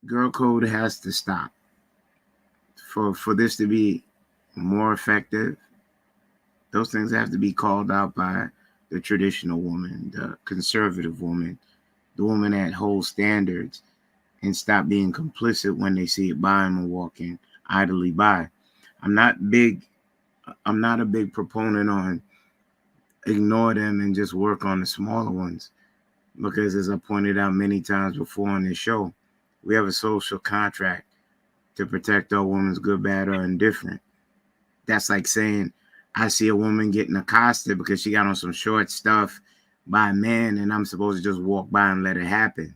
Girl code has to stop. For this to be more effective, those things have to be called out by the traditional woman, the conservative woman, the woman that holds standards, and stop being complicit when they see it by them and walking idly by. I'm not big. I'm not a big proponent on ignore them and just work on the smaller ones because, as I pointed out many times before on this show, we have a social contract to protect our women's good, bad, or indifferent. That's like saying I see a woman getting accosted because she got on some short stuff by a man, and I'm supposed to just walk by and let it happen.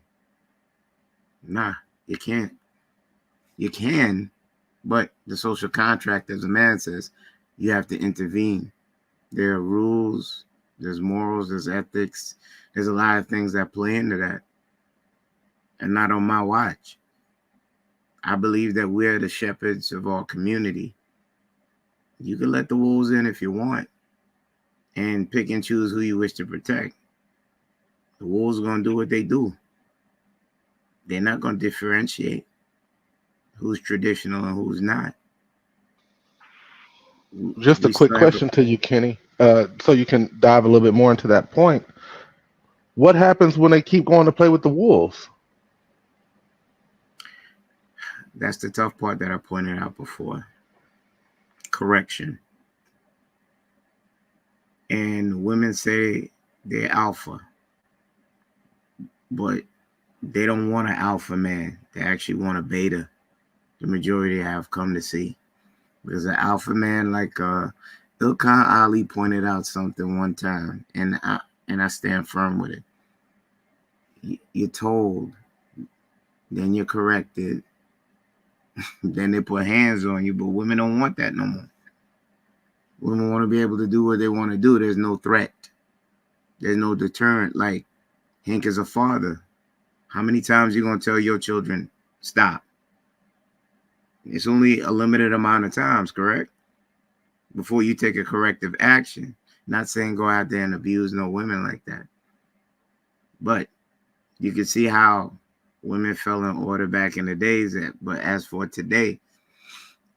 Nah, you can't. You can, but the social contract, as a man says, you have to intervene. There are rules, there's morals, there's ethics, there's a lot of things that play into that, and not on my watch. I believe that we're the shepherds of our community. You can let the wolves in if you want and pick and choose who you wish to protect. The wolves are going to do what they do. They're not going to differentiate who's traditional and who's not. Just a We quick still have a, question to you, Kenny, so you can dive a little bit more into that point. What happens when they keep going to play with the Wolves? that's the tough part that I pointed out before. Correction. And women say they're alpha, but they don't want an alpha man. They actually want a beta. The majority have come to see. Because an alpha man like Ilkan Ali pointed out something one time, and I stand firm with it. You're told, then you're corrected, then they put hands on you, but women don't want that no more. Women want to be able to do what they want to do. There's no threat. There's no deterrent. Like Hank is a father. How many times you gonna tell your children stop? It's only a limited amount of times, correct? Before you take a corrective action. Not saying go out there and abuse no women like that. But you can see how women fell in order back in the days. But as for today,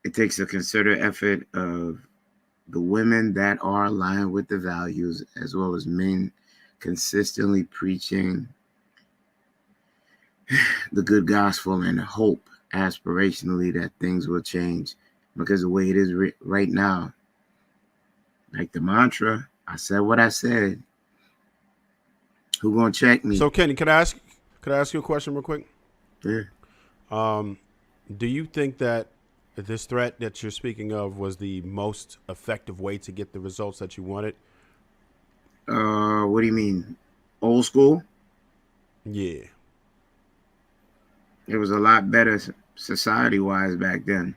it takes a concerted effort of the women that are aligned with the values, as well as men consistently preaching the good gospel and hope aspirationally that things will change. Because the way it is right now, like the mantra, I said what I said. Who gonna check me? So Kenny, could I ask you a question real quick? Yeah. Do you think that this threat that you're speaking of was the most effective way to get the results that you wanted? What do you mean? Old school? Yeah. It was a lot better society-wise back then,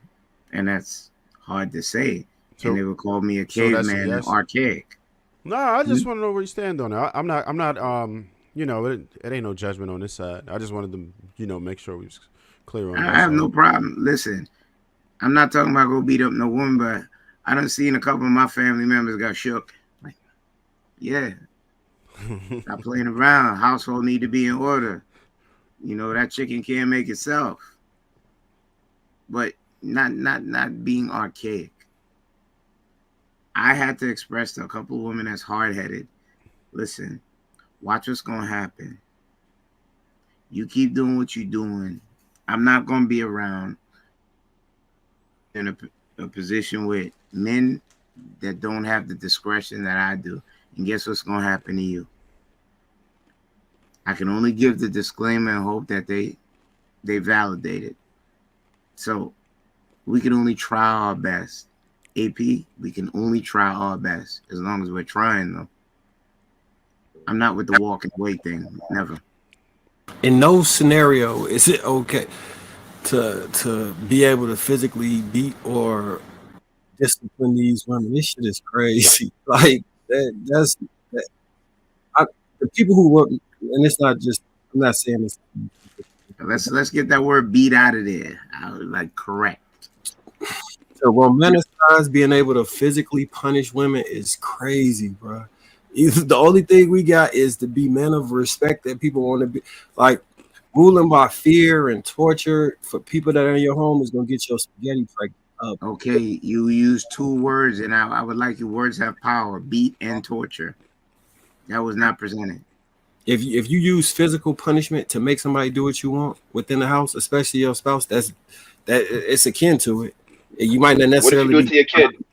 and that's hard to say. And they So would call me a that's a caveman and yes. archaic. No, I Hmm? just want to know where you stand on it. I'm not. It ain't no judgment on this side. I just wanted to, make sure we was clear on it. I That's have no all. problem. Listen, I'm not talking about go beat up no woman, but I done seen a couple of my family members got shook. Like, yeah, stop playing around. Household need to be in order. That chicken can't make itself. But not being archaic. I had to express to a couple of women that's hard headed. Listen, watch what's gonna happen. You keep doing what you're doing. I'm not gonna be around in a position with men that don't have the discretion that I do. And guess what's gonna happen to you? I can only give the disclaimer and hope that they validate it. So we can only try our best. AP, we can only try our best as long as we're trying though. I'm not with the walking away thing. Never. In no scenario is it okay to be able to physically beat or discipline these women. This shit is crazy. Like that. I, the people who work, and it's not just. I'm not saying this. Let's get that word beat out of there. I was like correct. To romanticize being able to physically punish women is crazy, bro. The only thing we got is to be men of respect that people want to be like. ruling by fear and torture for people that are in your home is gonna get your spaghetti pregnant. Okay, you use 2 words, and I would like your words have power: beat and torture. That was not presented. If you use physical punishment to make somebody do what you want within the house, especially your spouse, that it's akin to it. You might not What did you necessarily do be. to your kid?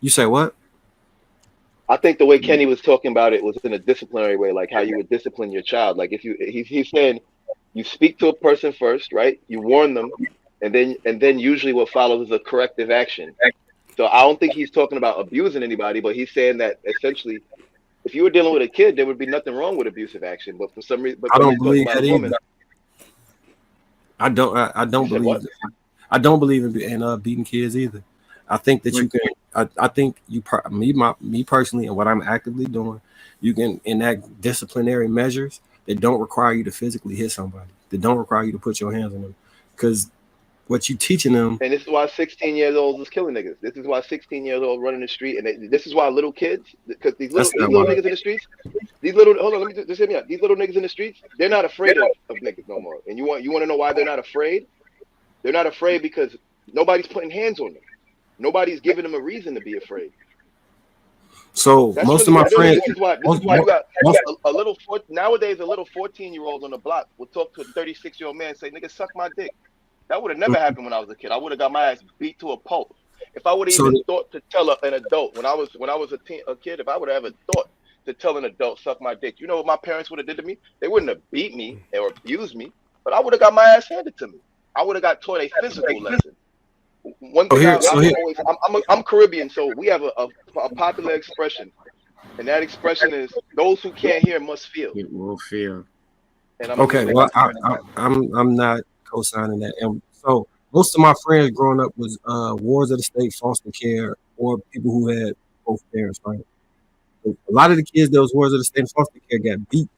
You say what? I think the way Kenny was talking about it was in a disciplinary way, like how you would discipline your child. Like if he's saying you speak to a person first, right? You warn them, and then usually what follows is a corrective action. So I don't think he's talking about abusing anybody, but he's saying that essentially, if you were dealing with a kid, there would be nothing wrong with abusive action. But for some reason, but I when don't you're talking believe about that a woman, either. I don't you said believe what? I don't believe in beating kids either. I think that you can. I think me personally, and what I'm actively doing, you can enact disciplinary measures that don't require you to physically hit somebody, that don't require you to put your hands on them, because what you teaching them. And this is why 16 years old is killing niggas. This is why 16 years old running the street, and this is why little kids, because these That's little not why. niggas in the streets, these little hold on, let me just hear me out. These little niggas in the streets, they're not afraid of niggas no more. And you want to know why they're not afraid? They're not afraid because nobody's putting hands on them. Nobody's giving them a reason to be afraid. So That's most really of my what it friends, is. This is why you got a little nowadays a little 14-year-old on the block will talk to a 36-year-old man and say, "Nigga, suck my dick." That would have never happened when I was a kid. I would have got my ass beat to a pulp. If I would have even thought to tell an adult when I was a kid, if I would have ever thought to tell an adult suck my dick, you know what my parents would have did to me? They wouldn't have beat me or abused me, but I would have got my ass handed to me. I would have got taught a physical lesson. One thing I'm Caribbean, so we have a popular expression, and that expression is those who can't hear must feel. It will feel. And okay, well, I'm not co-signing that. And so most of my friends growing up was wards of the state, foster care, or people who had both parents, right? So a lot of the kids that was wards of the state and foster care got beat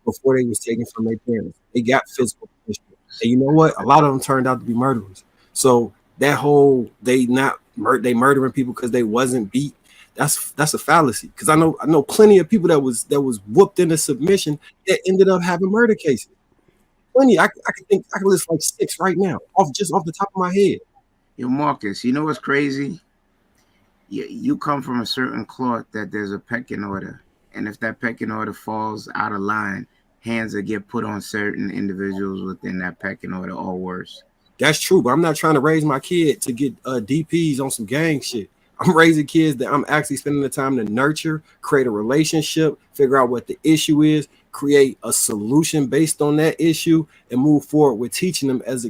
before they was taken from their parents. They got physical punishment. And you know what? A lot of them turned out to be murderers. So that whole they murdering people because they wasn't beat, that's a fallacy. Because I know plenty of people that was whooped into submission that ended up having murder cases. Plenty. I can list like 6 right now off the top of my head. Yo, Marcus, you know what's crazy? You come from a certain cloth that there's a pecking order, and if that pecking order falls out of line, hands that get put on certain individuals within that pecking order or worse. That's true, but I'm not trying to raise my kid to get DPs on some gang shit. I'm raising kids that I'm actually spending the time to nurture, create a relationship, figure out what the issue is, create a solution based on that issue, and move forward with teaching them as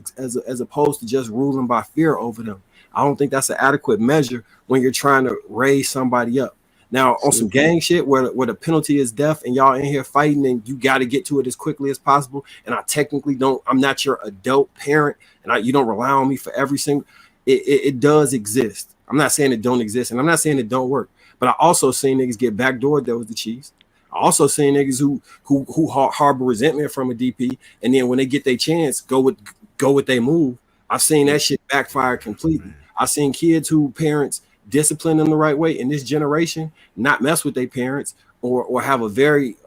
opposed to just ruling by fear over them. I don't think that's an adequate measure when you're trying to raise somebody up. Now, on some gang shit where the penalty is death and y'all in here fighting and you got to get to it as quickly as possible, and I'm not your adult parent, and you don't rely on me for every single, it does exist. I'm not saying it don't exist, and I'm not saying it don't work, but I also seen niggas get backdoored that was the Chiefs. I also seen niggas who harbor resentment from a DP, and then when they get their chance, go with their move. I've seen that shit backfire completely. I've seen kids who parents discipline them the right way in this generation, not mess with their parents or have a very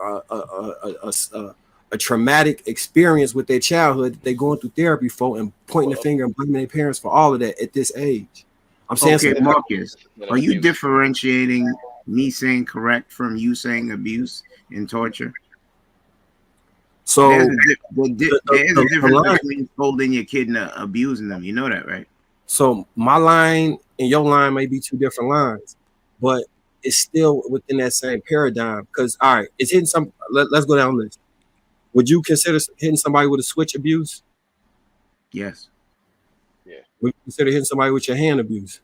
a traumatic experience with their childhood that they're going through therapy for, and pointing the finger and blaming their parents for all of that at this age. I'm saying, okay, Marcus, are you differentiating me saying correct from you saying abuse and torture? So there's a difference between holding your kid and abusing them. You know that, right? So my line and your line may be 2 different lines, but it's still within that same paradigm. Because all right, it's hitting some. Let's go down the list. Would you consider hitting somebody with a switch abuse? Yes. Yeah. Would you consider hitting somebody with your hand abuse?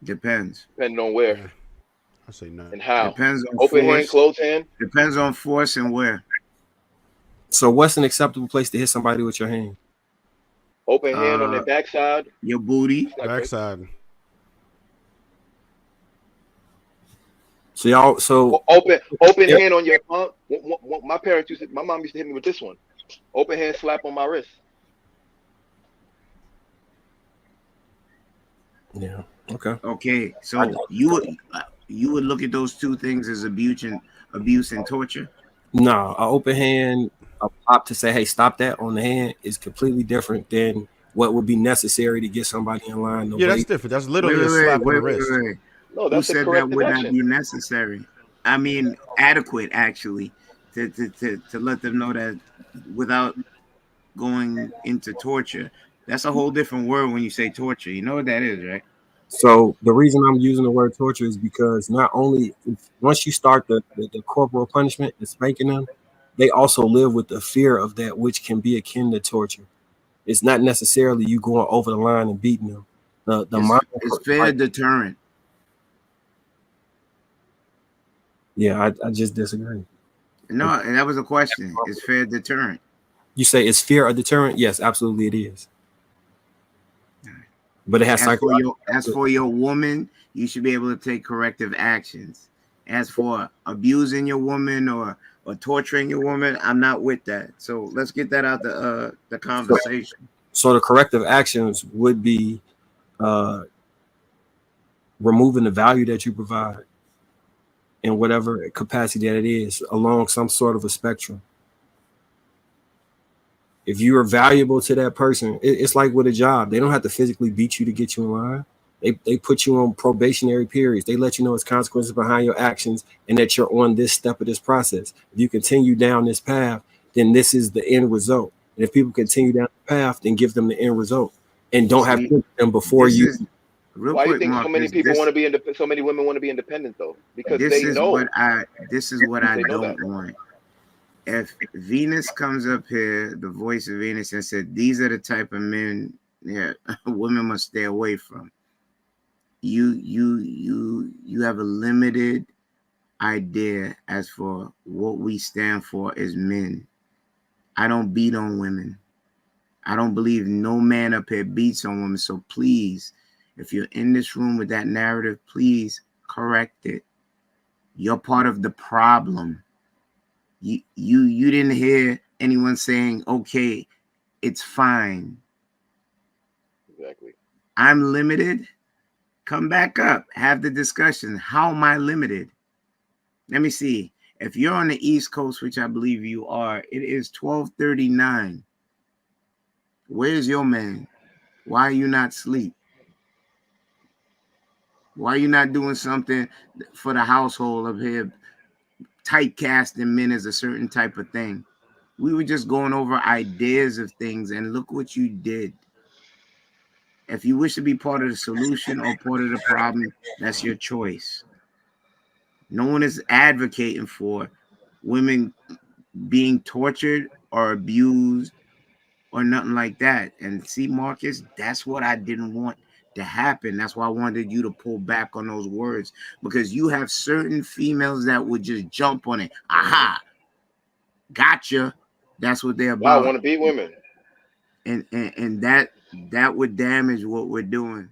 Depends. Depending on where. Yeah. I say no. And how. Depends on open force. hand, closed hand. Depends on force and where. So what's an acceptable place to hit somebody with your hand? Open hand on their backside. Your booty. Backside. So y'all, open hand on your palm. My mom used to hit me with this one. Open hand slap on my wrist. Yeah. Okay. Okay. So you would look at those 2 things as abuse and torture. No, an open hand a pop to say, hey, stop that on the hand is completely different than what would be necessary to get somebody in line. The Yeah, way that's different. That's Wait, literally a slap on the wait, wrist. wait. No, Who that's a said that corrective would not action. be necessary? I mean, adequate actually to let them know that without going into torture. That's a whole different word when you say torture. You know what that is, right? So the reason I'm using the word torture is because not only once you start the corporal punishment and spanking them, they also live with the fear of that, which can be akin to torture. It's not necessarily you going over the line and beating them. The mind, It's fair like, deterrent. yeah, I just disagree. No, and that was a question. It's fair deterrent. You say it's fear or deterrent? Yes, absolutely it is. But it has psychological. As for your woman, you should be able to take corrective actions. As for abusing your woman or torturing your woman, I'm not with that. So let's get that out the conversation. So the corrective actions would be uh, removing the value that you provide in whatever capacity that it is along some sort of a spectrum. If you are valuable to that person, it's like with a job. They don't have to physically beat you to get you in line. They put you on probationary periods. They let you know it's consequences behind your actions and that you're on this step of this process. If you continue down this path, then this is the end result. And if people continue down the path, then give them the end result and don't have to give them before This you. is real Why do you quick, think so many Marcus. people want to be independent? So many women want to be independent though, because they know. This is what I They know don't that. want. If Venus comes up here, the voice of Venus, and said, "These are the type of men, yeah, women must stay away from." You have a limited idea as for what we stand for as men. I don't beat on women. I don't believe no man up here beats on women. So please, if you're in this room with that narrative, please correct it. You're part of the problem. You didn't hear anyone saying, okay, it's fine. Exactly. I'm limited. Come back up. Have the discussion. How am I limited? Let me see. If you're on the East Coast, which I believe you are, it is 12:39. Where's your man? Why are you not asleep? Why are you not doing something for the household up here? Typecasting men as a certain type of thing. We were just going over ideas of things, and look what you did. If you wish to be part of the solution or part of the problem, that's your choice. No one is advocating for women being tortured or abused or nothing like that. And see, Marcus, that's what I didn't want to happen. That's why I wanted you to pull back on those words, because you have certain females that would just jump on it. Aha, gotcha. That's what they're Wow, I about. want to beat women. And that would damage what we're doing.